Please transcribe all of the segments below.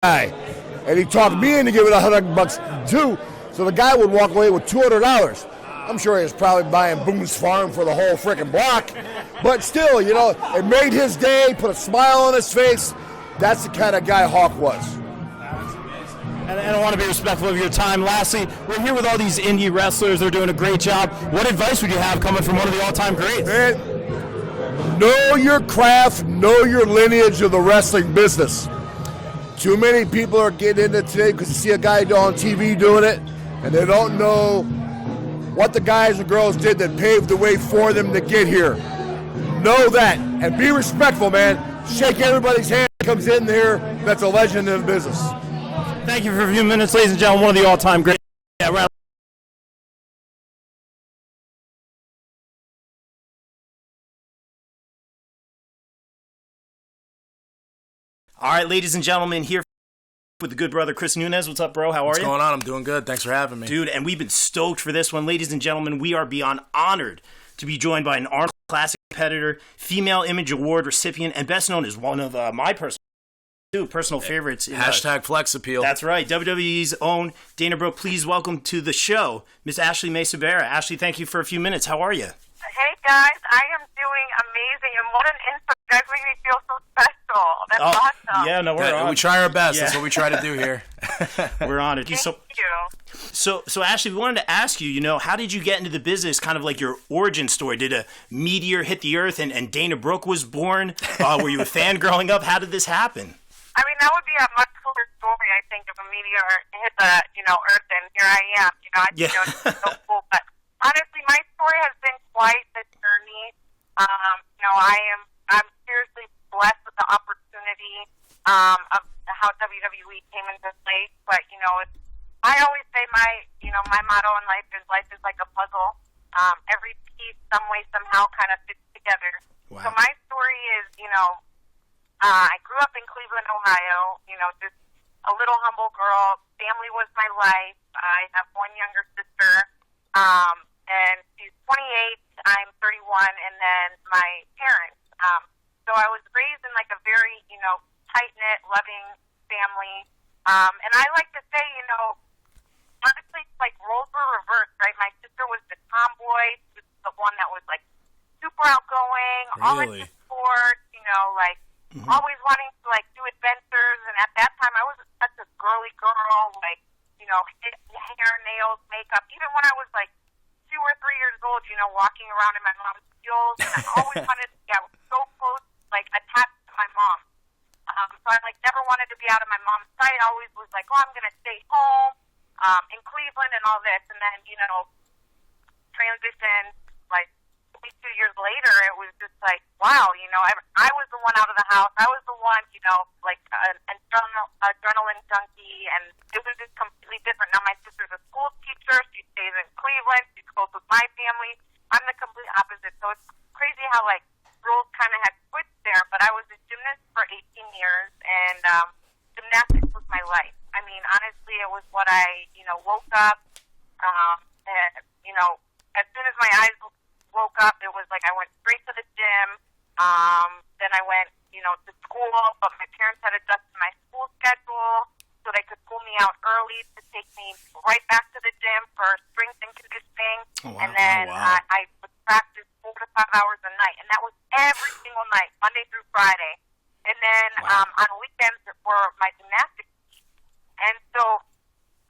guy. And he talked me into giving $100 too, so the guy would walk away with $200. I'm sure he was probably buying Boone's Farm for the whole freaking block. But still, it made his day, put a smile on his face. That's the kind of guy Hawk was. And I want to be respectful of your time. Lastly, we're here with all these indie wrestlers. They're doing a great job. What advice would you have coming from one of the all-time greats? Man, know your craft, know your lineage of the wrestling business. Too many people are getting into it today because you see a guy on TV doing it, and they don't know what the guys and girls did that paved the way for them to get here. Know that, and be respectful, man. Shake everybody's hand that comes in here that's a legend in the business. Thank you for a few minutes, ladies and gentlemen. One of the all-time greats. All right, ladies and gentlemen, here with the good brother Chris Nunez. What's up, bro? How are you? What's going on? I'm doing good. Thanks for having me. Dude, and we've been stoked for this one. Ladies and gentlemen, we are beyond honored to be joined by an Arnold Classic competitor, Female Image Award recipient, and best known as one of my personal favorites. Hashtag Flex Appeal. That's right. WWE's own Dana Brooke. Please welcome to the show, Miss Ashley Mesa-Vera. Ashley, thank you for a few minutes. How are you? Hey, guys. I am doing amazing, and what an intro. You guys make me feel so special. That's awesome. Yeah, no, we're on. We try our best. Yeah. That's what we try to do here. We're honored. Thank you. So Ashley, we wanted to ask you, how did you get into the business, kind of like your origin story? Did a meteor hit the earth and Dana Brooke was born? Were you a fan growing up? How did this happen? I mean, that would be a much cooler story, I think, if a meteor hit the, Earth, and here I am. It's so cool. But honestly, my story has been quite the journey. I'm seriously blessed with the opportunity of how WWE came into place. But I always say my motto in life is like a puzzle. Every piece, some way, somehow, kind of fits together. Wow. So my story is, I grew up in Cleveland, Ohio. Just a little humble girl. Family was my life. I have one younger sister, and she's 28. I'm 31, and then my parents. So I was raised in like a very, tight-knit, loving family. And I like to say, honestly, like roles were reversed, right? My sister was the tomboy, she was the one that was like super outgoing, all into sports, always wanting to like do adventures. And at that time, I was such a girly girl, like, hair, nails, makeup. Even when I was like 2 or 3 years old, walking around in my mom's heels, and I always wanted to get so close, like attached to my mom. So I like never wanted to be out of my mom's sight. I always was like, I'm gonna stay home in Cleveland and all this. And then transition like 22 years later, it was just like, wow, I was the one out of the house. I was the one, like an adrenaline junkie, and it was just completely different. Now my sister's a school teacher. She stays in Cleveland. She's close with my family. I'm the complete opposite. So it's crazy how like roles kind of had switched there. But I was a gymnast for 18 years, and gymnastics was my life. I mean, honestly, it was what I, woke up, and, as soon as my eyes woke up, it was like I went straight to the gym. Then I went, to school, but my parents had adjusted my school schedule so they could pull me out early to take me right back to the gym for strength and conditioning. Oh, wow. And then I would practice 4 to 5 hours a night, and that was every single night, Monday through Friday. And then on weekends were my gymnastics. And so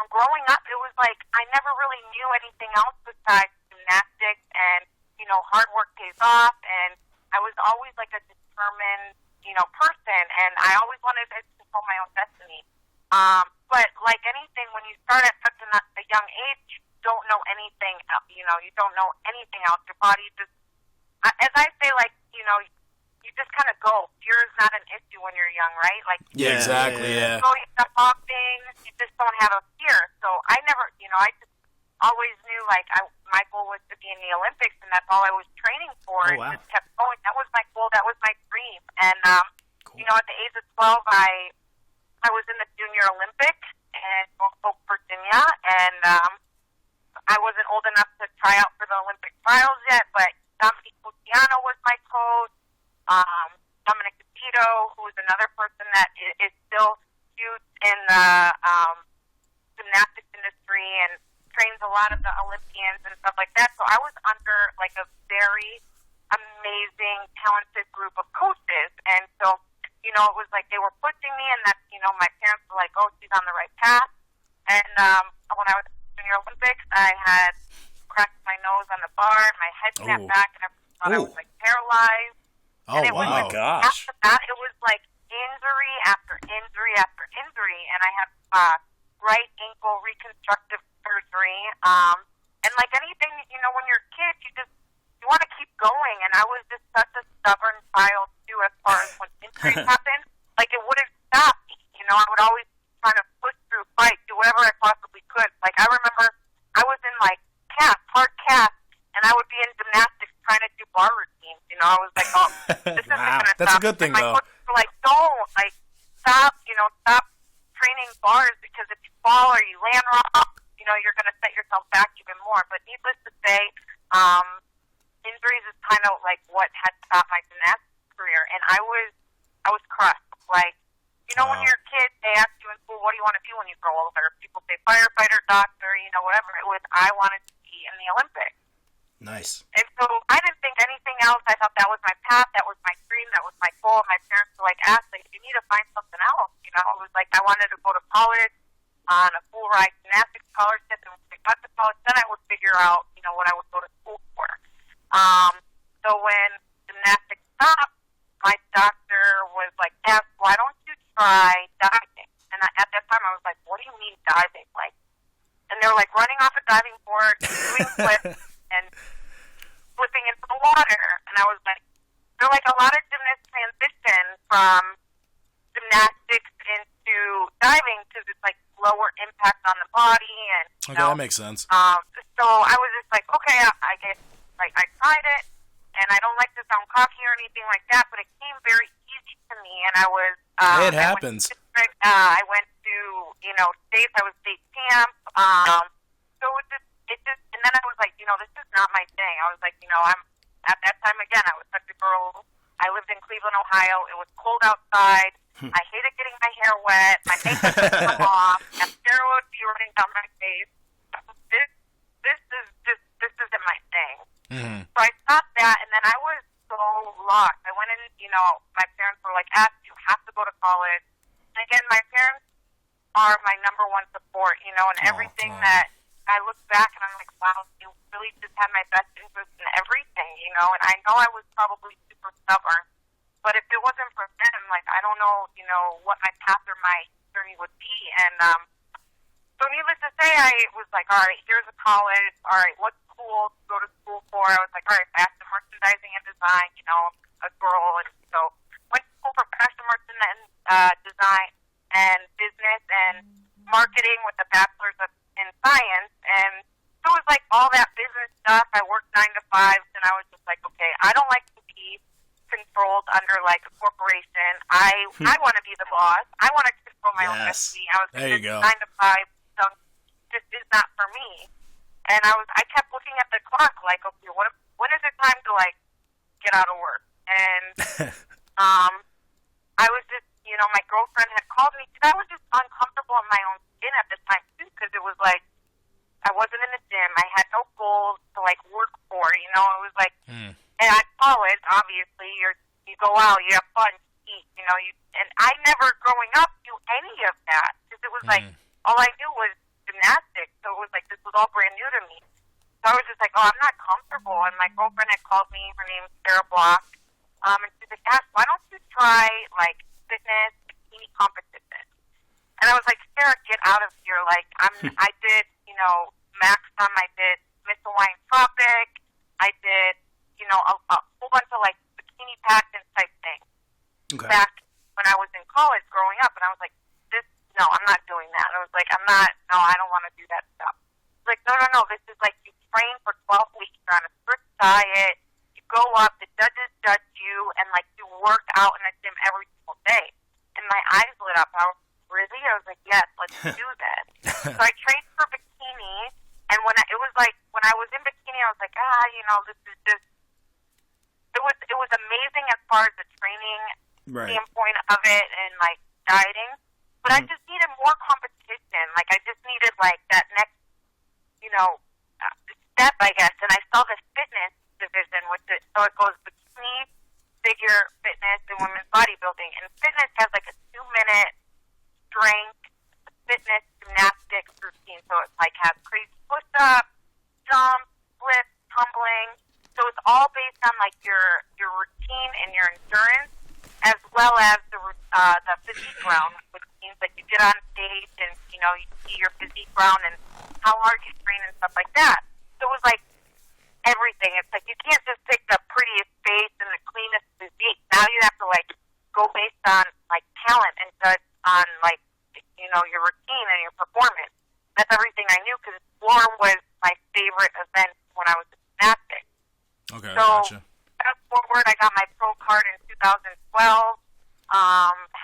growing up, it was like I never really knew anything else besides gymnastics, and hard work pays off, and I was always like a determined, person, and I always wanted to control my own destiny. But like anything, when you start at such a young age, you don't know anything else, you don't know anything else. Your body just, as I say, like, you just kind of go. Fear is not an issue when you're young, right? Like, yeah, exactly, yeah. So you step off things, you just don't have a fear. So I never, I just always knew, like, my goal was to be in the Olympics, and that's all I was training for. Oh, wow. Just kept going. That was my goal. That was my dream. And, cool. At the age of 12, I was in the Junior Olympics in Norfolk, Virginia, and I wasn't old enough to try out for the Olympic trials yet, but Dominic Luciano was my coach. Dominic DeVito, who is another person that is still huge in the gymnastics industry and trains a lot of the Olympians and stuff like that. So I was under like a very amazing, talented group of coaches. And so, you know, it was like they were pushing me, and that's, you know, my parents were like, oh, she's on the right path. And when I was in the Junior Olympics, I had cracked my nose on the bar, and my head snapped back, and I thought I was like paralyzed. Oh, and it was, my like, gosh. After that, it was like injury after injury after injury, and I had right ankle reconstructive surgery. And like anything, you know, when you're a kid, you want to keep going, and I was just such a stubborn child too. As far as when injuries happened, like it wouldn't stop me. You know, I would always try to push through, fight, do whatever I possibly could. Like I remember, I was in like hard cast, and I would be in gymnastics trying to do bar routines. You know, I was like, oh, this isn't Wow. gonna That's stop. a good thing, and my though. coaches were like, don't, like, stop. You know, stop training bars, because if you fall or you land wrong, you know, you're gonna set yourself back even more. But needless to say, injuries is kind of like what had stopped my gymnastics career, and I was crushed. Like, you know, when you're a kid, they ask you in school, what do you want to be when you grow older? People say firefighter, doctor, you know, whatever. It was, I wanted to be in the Olympics. Nice. And so I didn't think anything else. I thought that was my path, that was my dream, that was my goal. My parents were like, Ashley, you need to find something else. You know, it was like I wanted to go to college on a full ride gymnastics scholarship, and when I got to college, then I would figure out, you know, what I would go to school for. So when gymnastics stopped, my doctor was like, Ash, why don't you try diving? And at that time, I was like, what do you mean diving? Like, and they were like running off a diving board, doing flips, and flipping into the water. And I was like, they're like, a lot of gymnasts transition from gymnastics into diving because it's like lower impact on the body. And Okay, that makes sense. So I was just like, okay, I guess, like, I tried it, and I don't like to sound cocky or anything like that, but it came very easy to me, and I was... It happens. I went to, you know, states. I was state champ. So it just, and then I was like, you know, this is not my thing. I was like, you know, at that time, again, I was such a girl. I lived in Cleveland, Ohio. It was cold outside. I hated getting my hair wet. My makeup would come off. Mascara would be running down my face. This isn't my thing. Mm-hmm. So I stopped that, and then I was so lost. I went in, you know, my parents were like, Ash, you have to go to college. And again, my parents are my number one support, you know, and everything that I look back and I'm like, wow, you really just had my best interest in everything, you know, and I know I was probably super stubborn, but if it wasn't for them, like, I don't know, you know, what my path or my journey would be. And so needless to say, I was like, all right, here's a college, all right, what school to go to school for? I was like, all right, fashion merchandising and design, you know, a girl, and so went to school for fashion merchandising design and business and marketing with a bachelor's in science. And so it was like all that business stuff. I worked 9 to 5s, and I was just like, okay, I don't like to be controlled under like a corporation. I want to be the boss. I want to control my own destiny. I was like, There you this go. 9 to 5 stuff just is not for me. And I kept looking at the clock, like, okay, when is it time to like get out of work? And I was just, you know, my girlfriend had called me because I was just uncomfortable in my own skin at the time too, because it was like I wasn't in the gym. I had no goals to like work for. You know, it was like, and at college, obviously, you go out, you have fun, you eat. You know, and I never growing up knew any of that because it was like all I knew was gymnastics. So it was like this was all brand new to me. So I was just like, oh, I'm not comfortable. And my girlfriend had called me. Her name's Sarah Block. And she's like, Ash, why don't you try like fitness bikini competition? And I was like, Sarah, get out of here. Like, I did, you know, Maxim. I did Miss Hawaiian Tropic. I did, you know, a whole bunch of like bikini pageant type things. Okay. Back when I was in college growing up, and I was like, no, I'm not doing that. And I was like, I don't want to do that stuff. Like, no, this is like you train for 12 weeks, you're on a strict diet, you go up, the judges judge you, and like you work out in a gym every single day. And my eyes lit up. I was really? I was like, yes, let's do this. So I trained for bikini, and when I was in bikini, I was like, you know, this is just, it was amazing as far as the training standpoint of it and like dieting. But I just needed more competition. Like, I just needed, like, that next, step, I guess. And I saw this fitness division with it. So it goes between figure fitness and women's bodybuilding. And fitness has, like, a 2-minute strength, fitness, gymnastics routine. So it's, like, has crazy push-ups, jumps, flips, tumbling. So it's all based on, like, your routine and your endurance, as well as the physique round, which means that you get on stage and, you see your physique round and how hard you train and stuff like that. So it was like everything. It's like you can't just pick the prettiest face and the cleanest physique. Now you have to, like, go based on, like, talent and judge on, like, your routine and your performance. That's everything I knew because floor was my favorite event when I was in gymnastics. Okay, so, gotcha. Fast forward, I got my pro card in 2012.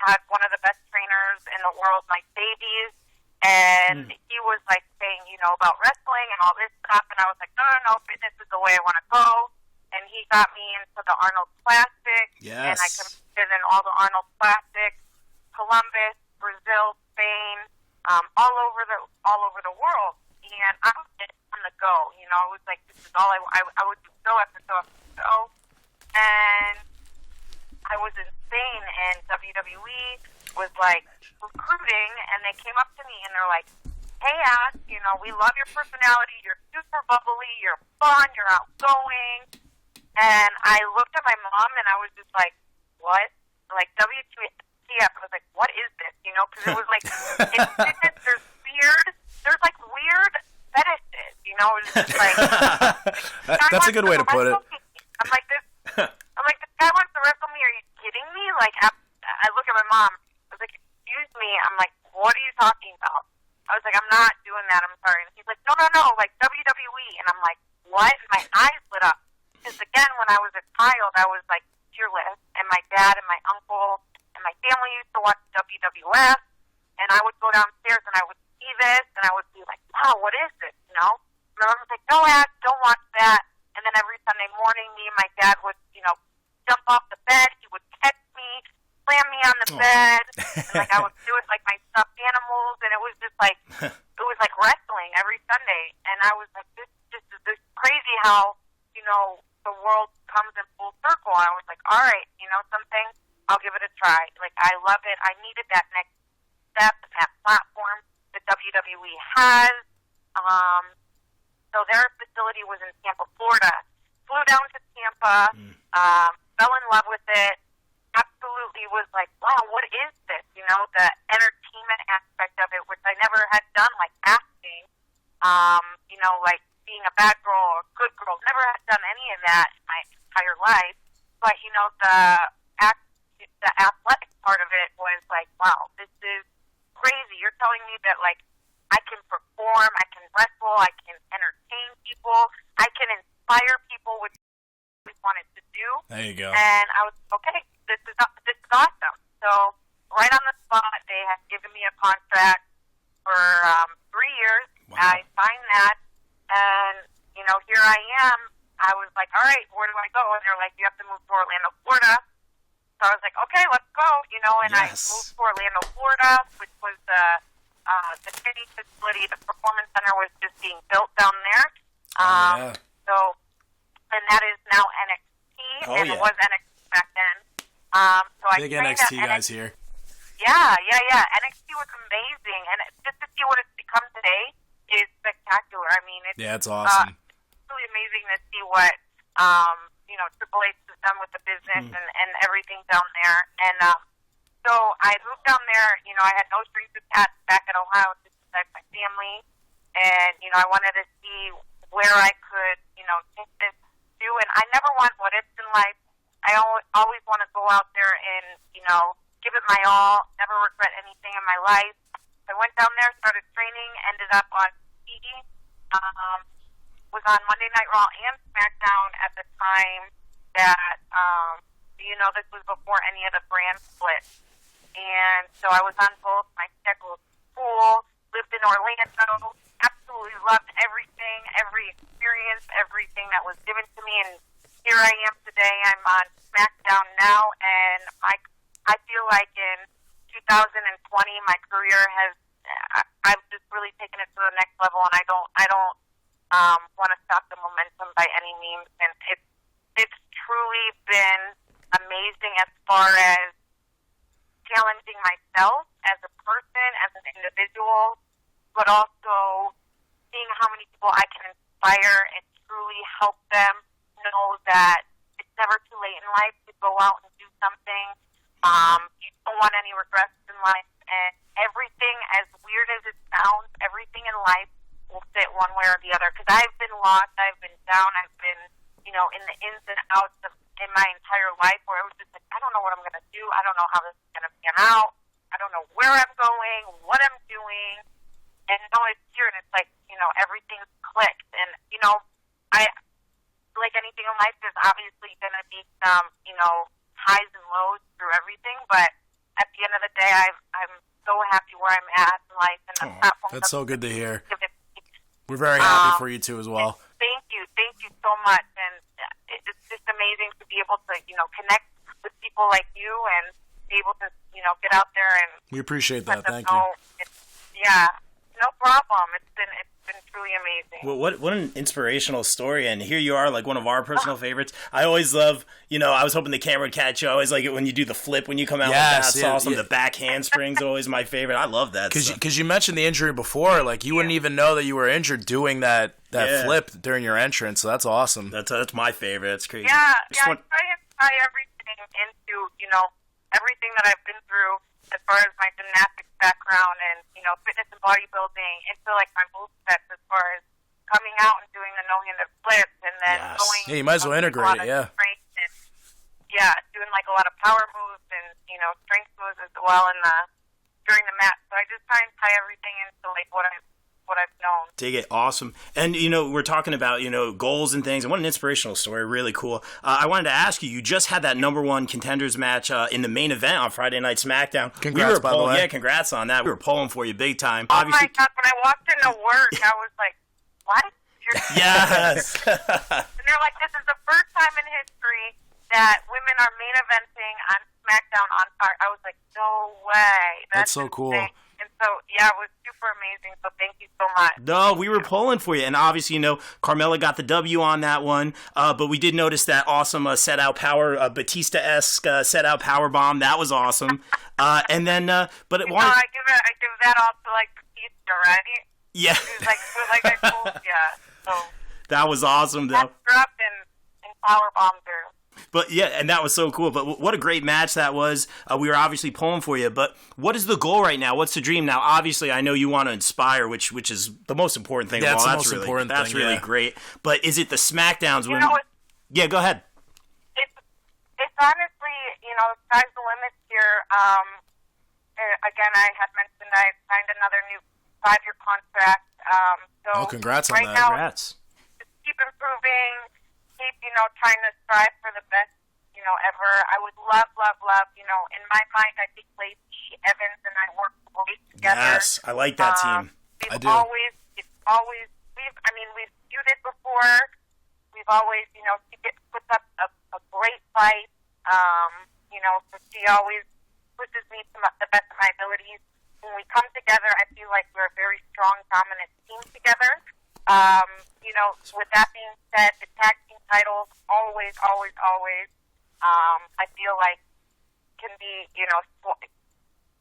Had one of the best trainers in the world, Mike Davies, and he was like saying, about wrestling and all this stuff, and I was like, no, fitness is the way I want to go. And he got me into the Arnold Classic, and I competed in all the Arnold Classics, Columbus, Brazil, Spain, all over the world. And I was just on the go, it was like this is all I would do so after so after so. And I was insane, and WWE was like recruiting, and they came up to me and they're like, "Hey, Ash, we love your personality. You're super bubbly. You're fun. You're outgoing." And I looked at my mom, and I was just like, "What?" Like WTF? I was like, "What is this?" Because it was like in fitness, there's like weird fetishes. It was just like that's a good way to put it. I'm like this. This guy wants to wrestle me. Are you kidding me? Like, I look at my mom. I was like, excuse me. I'm like, what are you talking about? I was like, I'm not doing that. I'm sorry. And he's like, no. Like WWE. And I'm like, what? And my eyes lit up. Because again, when I was a child, I was like fearless. And my dad and my uncle and my family used to watch WWF. And I would go downstairs and I would see this. And I would be like, wow, what is this? And my mom was like, no, Ash, don't watch that. And then every Sunday morning, me and my dad would, jump off the bed. He would catch me, slam me on the bed. And, like, I would do it like my stuffed animals. And it was just like, it was like wrestling every Sunday. And I was like, this is crazy how, the world comes in full circle. And I was like, all right, something, I'll give it a try. Like, I love it. I needed that next step and that platform that WWE has. So their facility was in Tampa, Florida. Flew down to Tampa, fell in love with it. Absolutely was like, wow, what is this? The entertainment aspect of it, which I never had done, like acting, like being a bad girl or a good girl. Never had done any of that in my entire life. But, the athletic part of it was like, wow, this is crazy. You're telling me that, like, I can perform, I can wrestle, I can entertain people, I can inspire people, which I wanted to do. There you go. And I was, okay, this is awesome. So right on the spot, they had given me a contract for 3 years. Wow. I signed that, and, here I am. I was like, all right, where do I go? And they're like, you have to move to Orlando, Florida. So I was like, okay, let's go, and I moved to Orlando, Florida, which was the training facility. The performance center was just being built down there. So, and that is now NXT, it was NXT back then. So Big NXT guys here. Yeah. NXT was amazing, and just to see what it's become today is spectacular. I mean, it's awesome. It's really amazing to see what Triple H has done with the business and everything down there. And so I moved down there. I had no strings attached back in Ohio to protect my family, and I wanted to see where I could take this to. And I never want what ifs in life. I always want to go out there and give it my all. Never regret anything in my life. So I went down there, started training, ended up on TV. Was on Monday Night Raw and SmackDown at the time that, this was before any of the brand splits. And so I was on both. My schedule was cool, lived in Orlando, absolutely loved everything, every experience, everything that was given to me. And here I am today. I'm on SmackDown now, and I feel like in 2020 my career has, I've just really taken it to the next level, and I don't want to stop the momentum by any means. And it's truly been amazing as far as challenging myself as a person, as an individual, but also seeing how many people I can inspire and truly help them know that it's never too late in life to go out and do something. You don't want any regrets in life, and everything, as weird as it sounds, everything in life will fit one way or the other. Because I've been lost, I've been down, I've been, in the ins and outs of in my entire life where it was just like, I don't know what I'm going to do. I don't know how this is going to pan out. I don't know where I'm going, what I'm doing. And now it's here, and it's like, everything's clicked. And, I, like anything in life, there's obviously going to be some, highs and lows through everything. But at the end of the day, I'm so happy where I'm at in life. And the platform That's so good to hear. Give it. We're very happy for you, too, as well. Thank you so much. And it's just amazing to be able to, connect with people like you and be able to, get out there and we appreciate that. let them Thank you. know. Yeah, no problem. It's been truly amazing. Well, what an inspirational story, and here you are, like one of our personal favorites. I always love, I was hoping the camera would catch you. I always like it when you do the flip when you come out with that. That's awesome. The back handspring's always my favorite. I love that. Because you mentioned the injury before, like you wouldn't even know that you were injured doing that flip during your entrance. So that's awesome. That's my favorite. That's crazy. Yeah, I try and tie everything into, everything that I've been through as far as my gymnastics background and, fitness and bodybuilding into, like, my move sets as far as coming out and doing the no-handed flips and then going... Yeah, you might as well integrate it, yeah. Doing, like, a lot of power moves and, strength moves as well during the match. So I just try and tie everything into, like, what I've known. Dig it. Awesome. And, we're talking about, goals and things, and what an inspirational story. Really cool. I wanted to ask you just had that #1 contenders match in the main event on Friday Night SmackDown. Congrats, by the way. Yeah, congrats on that. We were pulling for you big time. Oh, my God. When I walked into work, I was like, what? Yes. And they're like, this is the first time in history that women are main eventing on SmackDown on Fire. I was like, no way. That's so cool. Insane. And so, yeah, it was super amazing, so thank you so much. No, we were pulling for you. And obviously, Carmella got the W on that one, but we did notice that awesome set-out power, Batista-esque set-out power bomb. That was awesome. And then, but it wanted... I give that all to, like, Batista, right? Yeah. It was like a cool, so... That was awesome, though. That dropped and power bombed her. But yeah, and that was so cool. But what a great match that was. We were obviously pulling for you. But what is the goal right now? What's the dream now? Obviously, I know you want to inspire, which is the most important thing. Yeah, of all. that's the most important thing. That's really great. But is it the SmackDowns? Yeah, go ahead. It's honestly, sky's the limit here. Again, I had mentioned I signed another new 5-year contract. Congrats right on that. Now, Congrats. Just keep improving. Keep, trying to strive for the best, ever. I would love, in my mind, I think Lacey Evans and I work great together. Yes, I like that team. I do. We've feuded before. We've always, she puts up a great fight. So she always pushes me to the best of my abilities. When we come together, I feel like we're a very strong, dominant team together. With that being said, the tag team titles always, I feel like can be,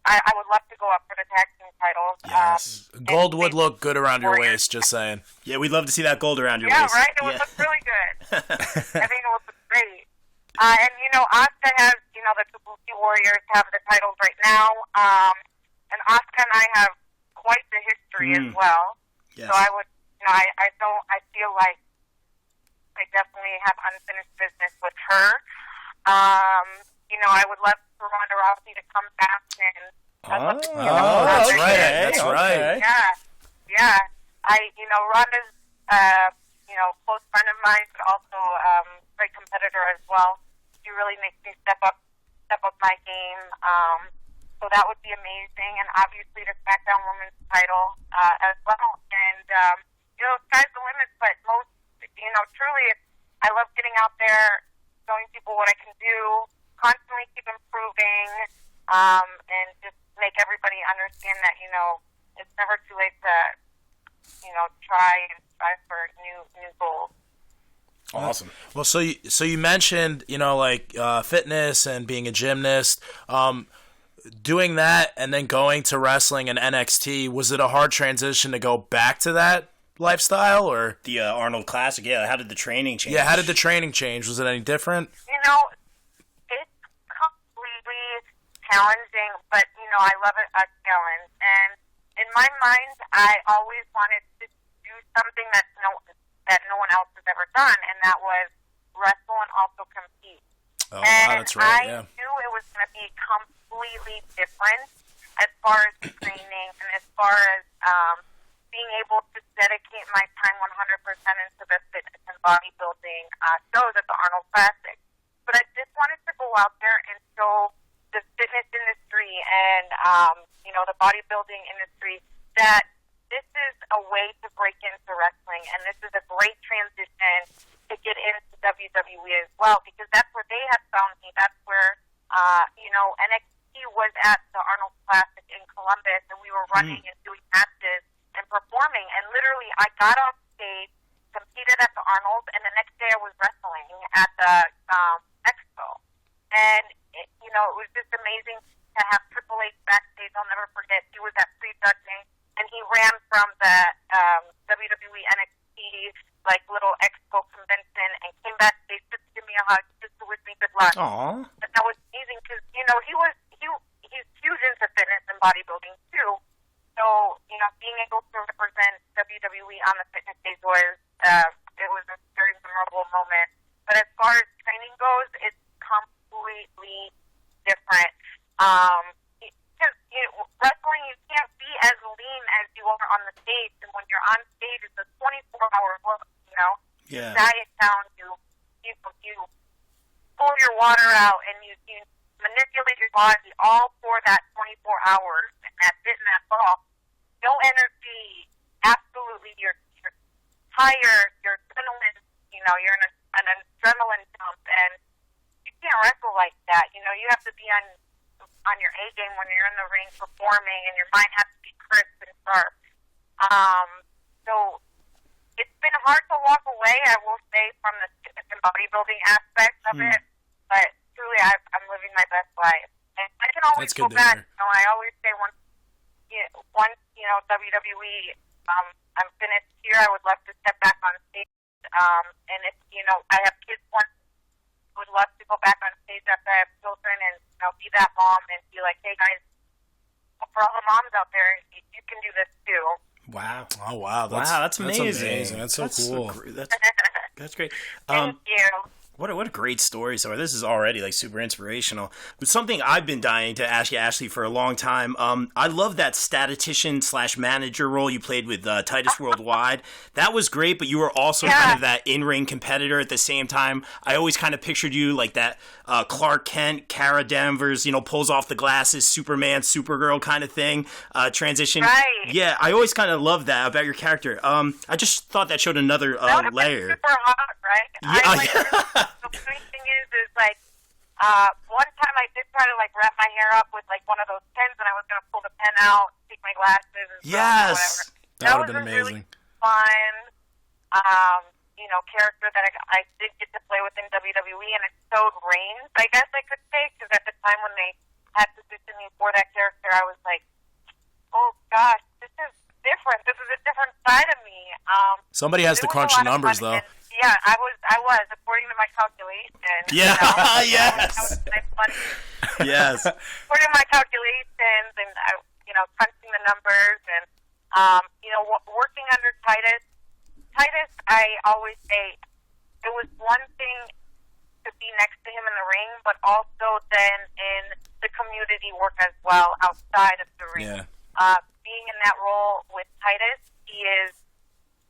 I would love to go up for the tag team titles. Yes. Gold would look good around your waist, just saying. Yeah, we'd love to see that gold around your waist. waist. Yeah, right? It would look really good. I think it would look great. And, Asuka has, the Kabuki Warriors have the titles right now. And Asuka and I have quite the history as well. Yes. So I would, I feel like I definitely have unfinished business with her. I would love for Ronda Rousey to come back and... that's right. That's right. Yeah. Ronda's, close friend of mine, but also great competitor as well. She really makes me step up my game. So that would be amazing. And obviously the SmackDown Women's title as well. And, sky's the limit, but most, truly, I love getting out there, showing people what I can do, constantly keep improving, and just make make everybody understand that, it's never too late to, try and strive for new goals. Awesome. Well, so you mentioned, fitness and being a gymnast. Doing that and then going to wrestling and NXT, was it a hard transition to go back to that lifestyle, or the Arnold Classic? Yeah. How did the training change? Yeah, how did the training change? Was it any different? It's completely challenging, but I love a challenge. And in my mind, I always wanted to do something that no one else has ever done, and that was wrestle and also compete. Oh, and wow, that's right. I Yeah. knew it was going to be completely different as far as training and as far as being able to dedicate my time 100% into the fitness and bodybuilding shows at the Arnold Classic. But I just wanted to go out there and show the fitness industry and, the bodybuilding industry that this is a way to break into wrestling, and this is a great transition to get into WWE as well, because that's where they have found me. That's where, NXT was at the Arnold Classic in Columbus, and we were running and doing matches and performing, and literally I got off stage, competed at the Arnold, and the next day I was wrestling at the Expo. And, it was just amazing to have Triple H backstage. I'll never forget. He was at prejudging, and he ran from the WWE NXT little Expo convention and came backstage just to give me a hug, just to wish me good luck. Aww. And that was amazing because he's huge into fitness and bodybuilding too. So being able to represent WWE on the fitness stage was it was a very memorable moment. But as far as training goes, it's completely different. Because wrestling, you can't be as lean as you are on the stage, and when you're on stage, it's a 24-hour work. Yeah. Diet down, you pull your water out, and you manipulate your body all for that 24 hours, and that's it, and that's all. No energy, absolutely. You're tired. Your adrenaline, you're in an adrenaline dump, and you can't wrestle like that. You have to be on your A game when you're in the ring performing, and your mind has to be crisp and sharp. So it's been hard to walk away, I will say, from the fitness and bodybuilding aspect of it, but truly I'm living my best life. And I can always go back. I always say once WWE, I'm finished here, I would love to step back on stage. And if, I have kids once, I would love to go back on stage after I have children and, be that mom and be like, hey guys, for all the moms out there, you can do this too. Wow. Oh, wow. That's amazing. That's so cool. That's great. Thank you. What a great story so far. This is already super inspirational. But something I've been dying to ask you, Ashley, for a long time. I love that statistician / manager role you played with Titus Worldwide. That was great, but you were also kind of that in-ring competitor at the same time. I always kind of pictured you like that Clark Kent, Kara Danvers, pulls off the glasses, Superman, Supergirl kind of thing, transition. Right. Yeah, I always kind of loved that about your character. I just thought that showed another layer. Super hot, right? Yeah. The funny thing is one time I did try to wrap my hair up with one of those pens, and I was going to pull the pen out, take my glasses, and yes, whatever. That would have been was amazing. A really fun, character that I did get to play with in WWE, and it showed range, I guess I could say, because at the time when they had positioned me for that character, I was like, oh gosh, this is different. This is a different side of me. Somebody has to crunch the numbers, though. Yeah, I was, according to my calculations. Yeah, yes. That was nice money. Yes. According to my calculations and, crunching the numbers and, working under Titus. Titus, I always say, it was one thing to be next to him in the ring, but also then in the community work as well outside of the ring. Yeah. Being in that role with Titus, he is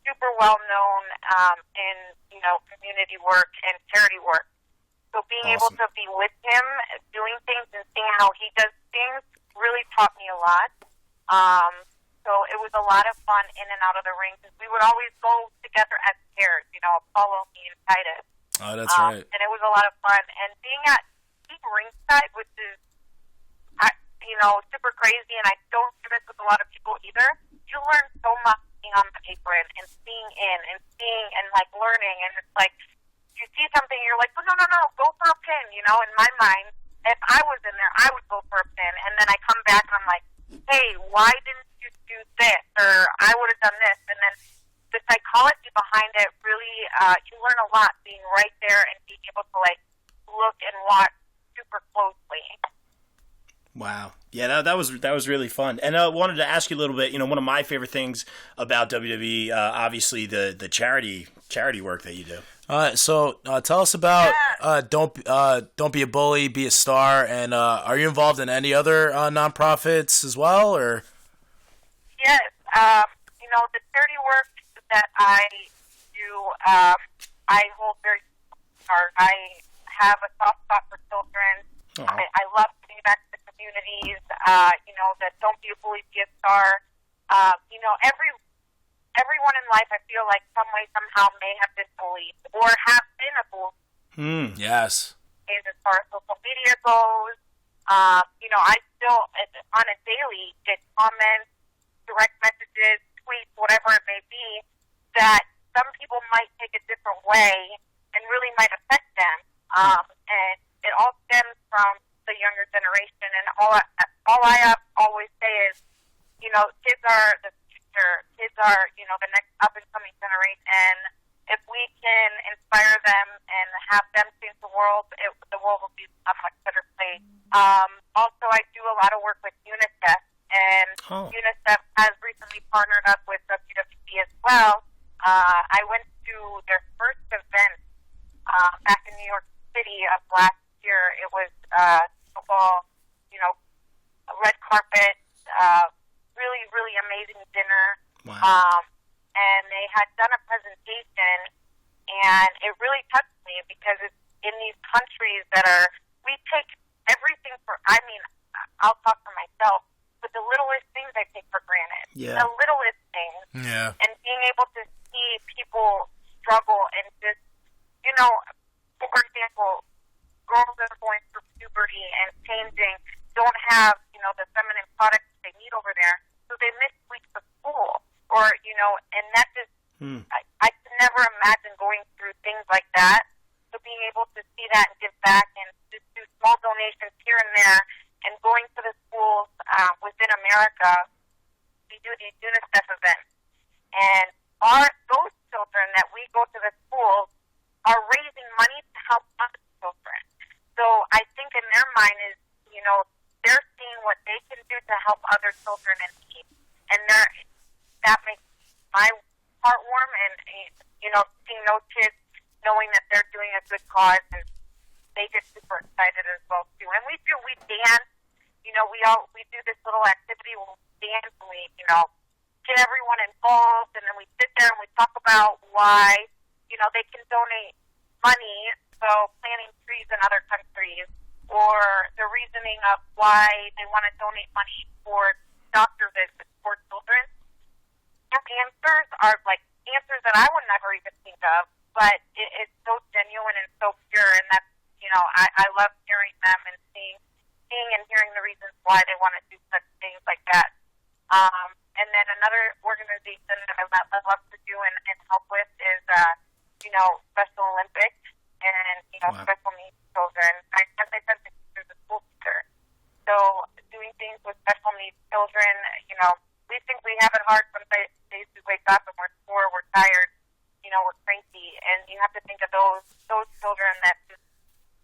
super well known in community work and charity work. So being able to be with him, doing things and seeing how he does things, really taught me a lot. So it was a lot of fun in and out of the ring because we would always go together as pairs. Apollo, me, and Titus. Oh, that's right. And it was a lot of fun. And being ringside, which is super crazy, and I don't do this with a lot of people either. You learn so much being on the apron and seeing and like learning, and it's like you see something, you're like, well, no, go for a pin. In my mind, if I was in there, I would go for a pin, and then I come back and I'm like, hey, why didn't you do this? Or I would have done this, and then the psychology behind it really, you learn a lot being right there and being able to like look and watch super closely. Wow. Yeah, that was really fun. And I wanted to ask you a little bit, one of my favorite things about WWE, obviously the charity work that you do. So tell us about Don't Be a Bully, Be a Star, and are you involved in any other nonprofits as well, or? Yes. The charity work that I do, I hold very hard. I have a soft spot for children. Oh. I love giving back to the communities. That Don't Be a Bully, Be a Star. Everyone in life, I feel like some way, somehow may have been bullied or have been a bully. Yes. As far as social media goes, I still, on a daily, get comments, direct messages, tweets, whatever it may be, that some people might take a different way and really might affect them. And it all stems from the younger generation. And all I always say is, kids are the future. Kids are, the next up-and-coming generation. And if we can inspire them and have them change the world, the world will be a much better place. Also, I do a lot of work with UNICEF. And UNICEF has recently partnered up with WWE as well. I went to their first event back in New York City of last year. It was football, red carpet, really, really amazing dinner. Wow. And they had done a presentation, and it really touched me because it's in these countries that we take everything I'll talk for myself, but the littlest things I take for granted. Yeah. The littlest things. Yeah. And being able to see people struggle and just, for example, girls that are going through puberty and changing don't have, the feminine products they need over there, so they miss weeks of school. Or, and that just, I could never imagine going through things like that. So being able to see that and give back and just do small donations here and there and going to the schools within America, we do these UNICEF events. And those children that we go to the schools are raising money to help other children. So I think in their mind is, they're seeing what they can do to help other children in need. And that makes my heart warm, and, seeing those kids knowing that they're doing a good cause, and they get super excited as well, too. And we dance. We do this little activity where we dance and we, get everyone involved, and then we sit there and we talk about why, they can donate money, so planting trees in other countries, or the reasoning of why they want to donate money for doctor visits for children. The answers are like answers that I would never even think of, but it's so genuine and so pure, and that's, I love hearing them and seeing and hearing the reasons why they want to do such things like that. And then another organization that I love to do and help with is, Special Olympics and, Wow. special needs children. As I said, there's a school teacher. So doing things with special needs children, we think we have it hard some days we wake up and we're sore, we're tired, we're cranky, and you have to think of those children that just,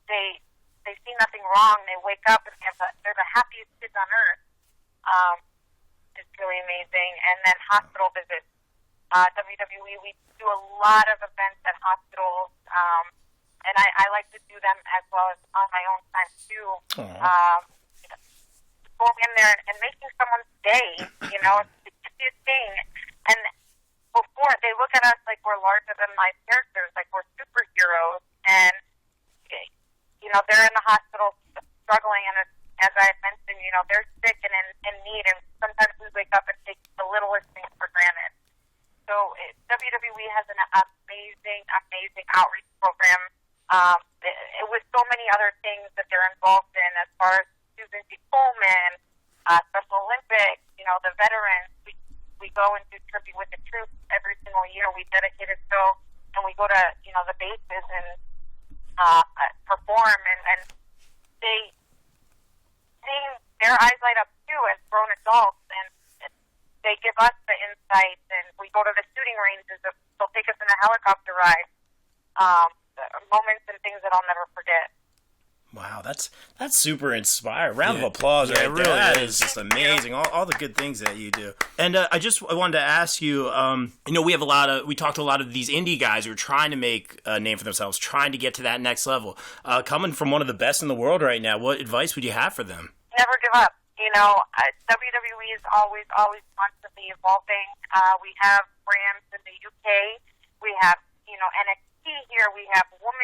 they see nothing wrong. They wake up and they're the happiest kids on earth. It's really amazing. And then hospital visits. WWE, we do a lot of events at hospitals, and I like to do them as well as on my own time too. Going in there and making someone's day, it's the easiest thing. And before, they look at us like we're larger than life characters, like we're superheroes, and they're in the hospital struggling, and as I mentioned, they're sick and in need, and sometimes we wake up and take the littlest things for granted. So WWE has an amazing, amazing outreach program with so many other things that they're involved in, as far as Susan G. Coleman, we go and do Tribute with the Troops every single year. We dedicate a show, and we go to, the bases and perform, and they, seeing their eyes light up too as grown adults, and they give us the insights, and we go to the shooting ranges. They'll take us in a helicopter ride. Moments and things that I'll never forget. Wow, that's super inspiring. Round of applause, right? Really there. That is just amazing. All the good things that you do. And I wanted to ask you. We talked to a lot of these indie guys who are trying to make a name for themselves, trying to get to that next level. Coming from one of the best in the world right now, what advice would you have for them? Never give up. WWE is always constantly evolving. We have brands in the UK. We have NXT here. We have women.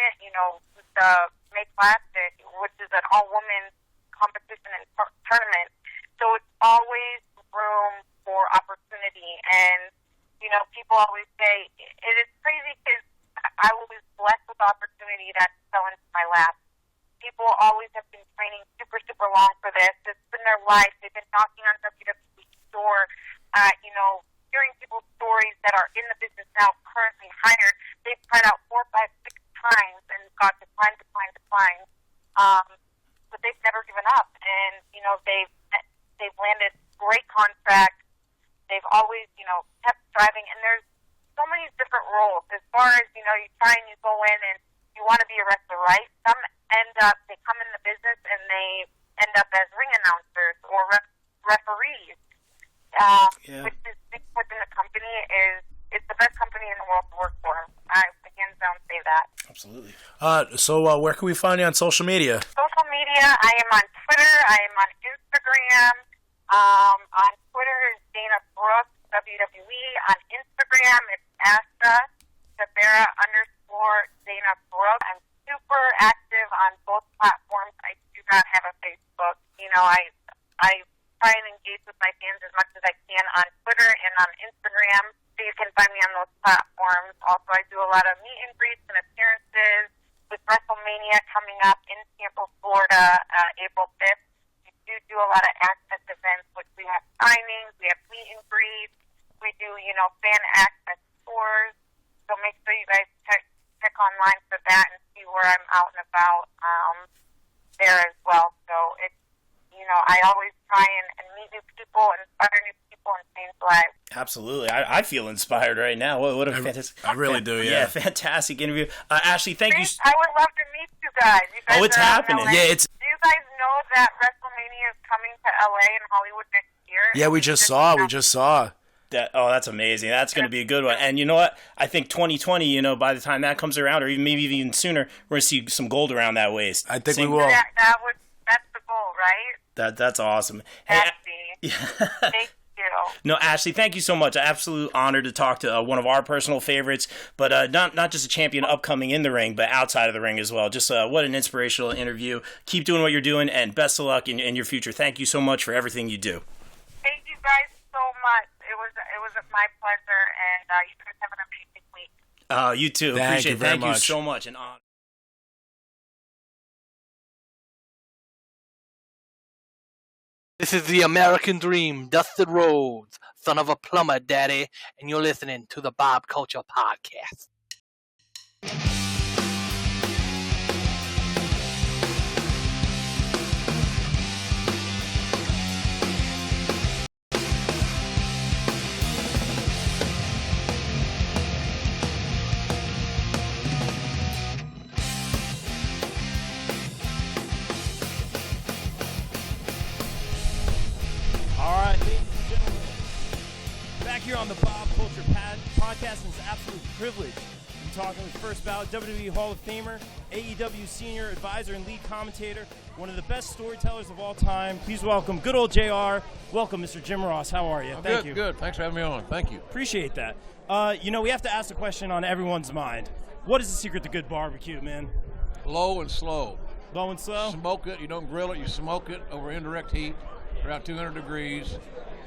The Make Plastic, which is an all-women competition and tournament. So it's always room for opportunity. And, people always say, it is crazy because I was blessed with opportunity that fell into my lap. People always have been training super, super long for this. It's been their life. They've been knocking on WWE door, hearing people's stories that are in the business now, currently hired. They've tried out 4, 5, 6 times and got decline. But they've never given up, and they've landed great contracts. They've always kept striving, and there's so many different roles. As far as you try and you go in and you want to be a wrestler, right? Some they come in the business and they end up as ring announcers or referees. Which is within the company it's the best company in the world to work for. I hands down say that. Absolutely. So where can we find you on social media? Social media, I am on Twitter, I am on Instagram. On Twitter is Dana Brooks, WWE. On Instagram, it's Asta Sabera _Dana Brooks. I'm super active on both platforms. I do not have a Facebook. I try and engage with my fans as much as I can on Twitter and on Instagram. So you can find me on those platforms. Also, I do a lot of meet and greets and appearances with WrestleMania coming up in Tampa, Florida, April 5th. We do a lot of access events, which we have signings, we have meet and greets, we do, fan access tours. So make sure you guys check online for that and see where I'm out and about there as well. So it's, I always try and meet new people, inspire new people, and change lives. Absolutely. I feel inspired right now. What a fantastic... I really do, yeah. Yeah, fantastic interview. Ashley, thank you. I would love to meet you guys. It's happening. Yeah, it's... Do you guys know that WrestleMania is coming to LA and Hollywood next year? Yeah, we just saw. That's amazing. That's going to be a good one. And you know what? I think 2020, by the time that comes around, or maybe even sooner, we're going to see some gold around that waist. I think we will. That's the goal, right? That's awesome. Thank you. No, Ashley, thank you so much. An absolute honor to talk to one of our personal favorites, but not just a champion upcoming in the ring, but outside of the ring as well. Just what an inspirational interview. Keep doing what you're doing, and best of luck in your future. Thank you so much for everything you do. Thank you guys so much. It was my pleasure, and you guys have an amazing week. You too. Appreciate it. Thank you so much. An honor. This is the American Dream, Dustin Rhodes, son of a plumber, daddy, and you're listening to the Bob Culture Podcast. All right, ladies and gentlemen, back here on the Bob Culture Podcast, and it's an absolute privilege to be talking with first ballot WWE Hall of Famer, AEW Senior Advisor and Lead Commentator, one of the best storytellers of all time. Please welcome good old JR. Welcome, Mr. Jim Ross. How are you? Thank you. Good. Thanks for having me on. Thank you. Appreciate that. We have to ask the question on everyone's mind. What is the secret to good barbecue, man? Low and slow. Low and slow? Smoke it. You don't grill it. You smoke it over indirect heat, around 200 degrees.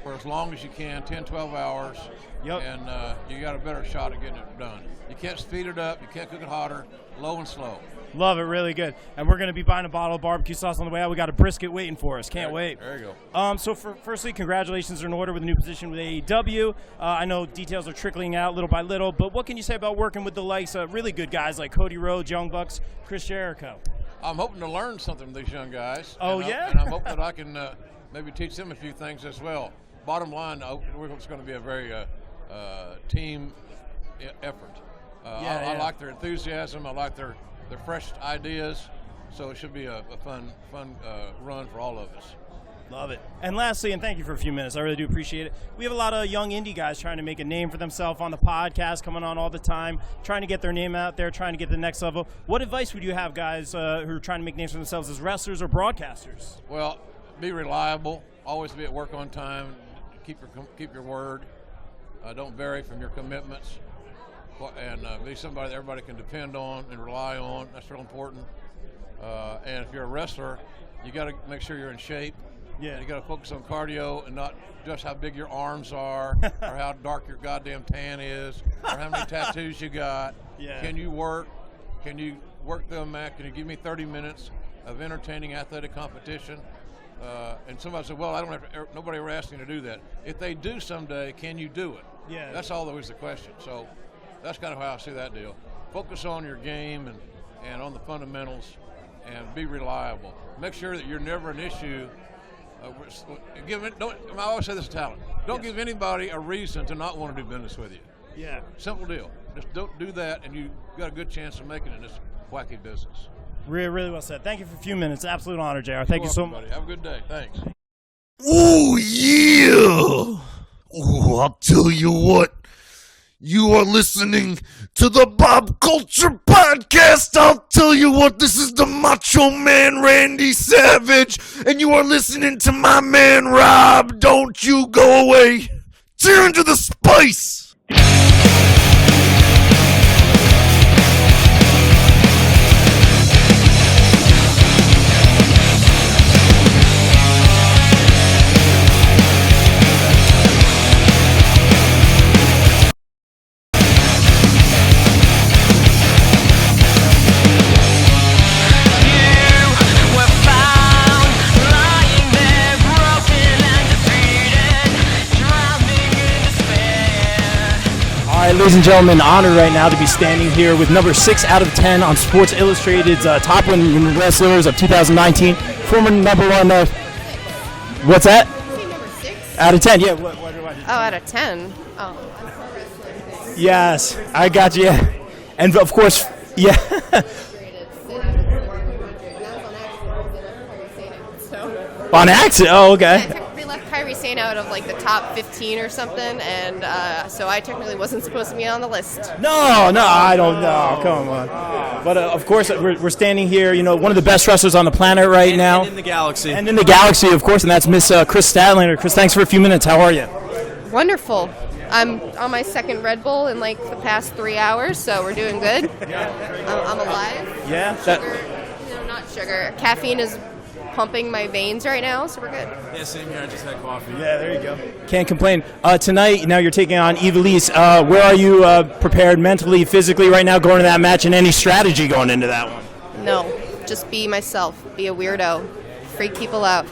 for as long as you can, 10, 12 hours. Yep. And you got a better shot at getting it done. You can't speed it up. You can't cook it hotter. Low and slow. Love it, really good. And we're going to be buying a bottle of barbecue sauce on the way out. We got a brisket waiting for us. Can't wait. There you go. So firstly, congratulations are in order with the new position with AEW. I know details are trickling out little by little, but what can you say about working with the likes of really good guys like Cody Rhodes, Young Bucks, Chris Jericho? I'm hoping to learn something from these young guys. Oh, and yeah? And I'm hoping that I can maybe teach them a few things as well. Bottom line, it's going to be a very team effort. I like their enthusiasm. I like their fresh ideas. So it should be a fun run for all of us. Love it. And lastly, and thank you for a few minutes, I really do appreciate it. We have a lot of young indie guys trying to make a name for themselves on the podcast, coming on all the time, trying to get their name out there, trying to get to the next level. What advice would you have guys who are trying to make names for themselves as wrestlers or broadcasters? Well, be reliable. Always be at work on time. Keep your word. Don't vary from your commitments. And be somebody that everybody can depend on and rely on. That's real important. And if you're a wrestler, you got to make sure you're in shape. Yeah. You got to focus on cardio and not just how big your arms are or how dark your goddamn tan is or how many tattoos you got. Yeah. Can you work? Can you work them, Matt? Can you give me 30 minutes of entertaining athletic competition? And somebody said, well, nobody ever asked me to do that. If they do someday, can you do it? Yeah. That's always the question. So that's kind of how I see that deal. Focus on your game and on the fundamentals and be reliable. Make sure that you're never an issue. I always say this to talent. Don't give anybody a reason to not want to do business with you. Yeah. Simple deal. Just don't do that, and you got a good chance of making it in this wacky business. Really, really well said. Thank you for a few minutes. Absolute honor, JR. Thank you so much. Have a good day. Thanks. Oh, yeah. Oh, I'll tell you what. You are listening to the Bob Culture Podcast. I'll tell you what, this is the Macho Man Randy Savage, and you are listening to my man Rob. Don't you go away. Tear into the spice. All right, ladies and gentlemen, honored right now to be standing here with number 6 out of 10 on Sports Illustrated's top women wrestlers of 2019. Former number 1. What's that? Number 6? Out of 10, yeah. What do I do? Oh, out of 10. Oh. Yes, I got you. And of course, yeah. On accident? Oh, okay. I technically left Kairi Sane out of like the top 15 or something, and so I technically wasn't supposed to be on the list. No, I don't know. Come on. But of course, we're standing here. You know, one of the best wrestlers on the planet right now, And in the galaxy. and in the galaxy, of course, and that's Miss Chris Statlander. Chris, thanks for a few minutes. How are you? Wonderful. I'm on my second Red Bull in like the past 3 hours, so we're doing good. I'm alive. Yeah. Sugar, not sugar. Caffeine is pumping my veins right now, so we're good. Yeah, same here. I just had coffee. Yeah, there you go. Can't complain. Tonight, now you're taking on Evilise. Where are you prepared mentally, physically right now going to that match, and any strategy going into that one? No, just be myself. Be a weirdo. Freak people out.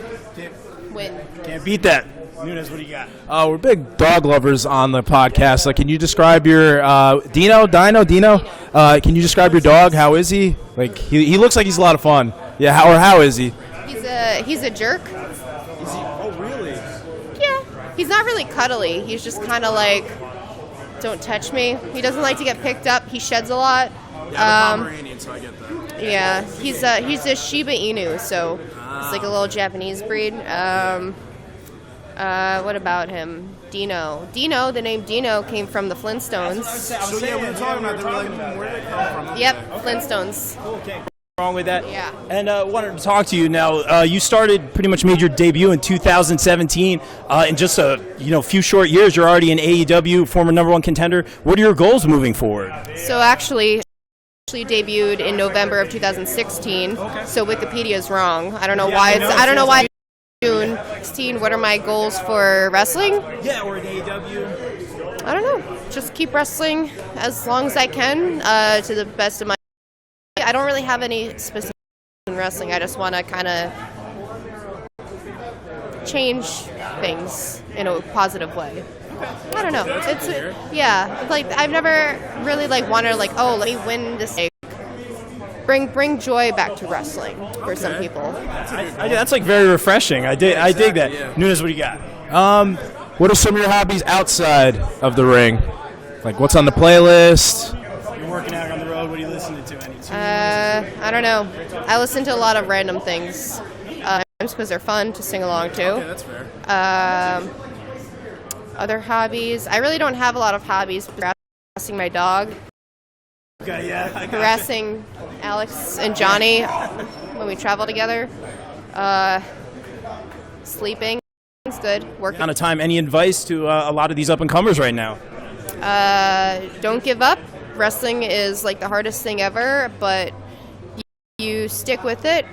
Win. Can't beat that. Nunes, what do you got? We're big dog lovers on the podcast. Can you describe your Dino? Can you describe your dog? How is he? Like he looks like he's a lot of fun. Yeah, how is he? He's a jerk. Oh, really? Yeah. He's not really cuddly. He's just kind of like, don't touch me. He doesn't like to get picked up. He sheds a lot. Yeah, I'm a Pomeranian, so I get that. Yeah. He's a Shiba Inu, so it's like a little Japanese breed. What about him? Dino. The name Dino came from the Flintstones. So yeah, we were talking about that. Where did it come from? Yep, Flintstones. Okay. Wrong with that. Yeah. And wanted to talk to you now. You pretty much made your debut in 2017. In just a few short years, you're already in AEW, former number 1 contender. What are your goals moving forward? So actually debuted in November of 2016. Okay. So Wikipedia's wrong. I don't know why June 16, what are my goals for wrestling? Yeah, or in AEW. I don't know. Just keep wrestling as long as I can to the best of my. I don't really have any specific in wrestling. I just want to kind of change things in a positive way. I don't know. It's like I've never really like wanted like, oh, let me win this. Bring joy back to wrestling for some people. That's like very refreshing. I dig that. Yeah. Nunes, what do you got? What are some of your hobbies outside of the ring? Like, what's on the playlist? You're working out on the road. What are you listening to? Any tunes? I don't know. I listen to a lot of random things because they're fun to sing along to. Okay, that's fair. Other hobbies. I really don't have a lot of hobbies. Harassing my dog. Okay, yeah. Harassing Alex and Johnny when we travel together. Sleeping. It's good. Working. On a time, any advice to a lot of these up-and-comers right now? Don't give up. Wrestling is like the hardest thing ever, but you stick with it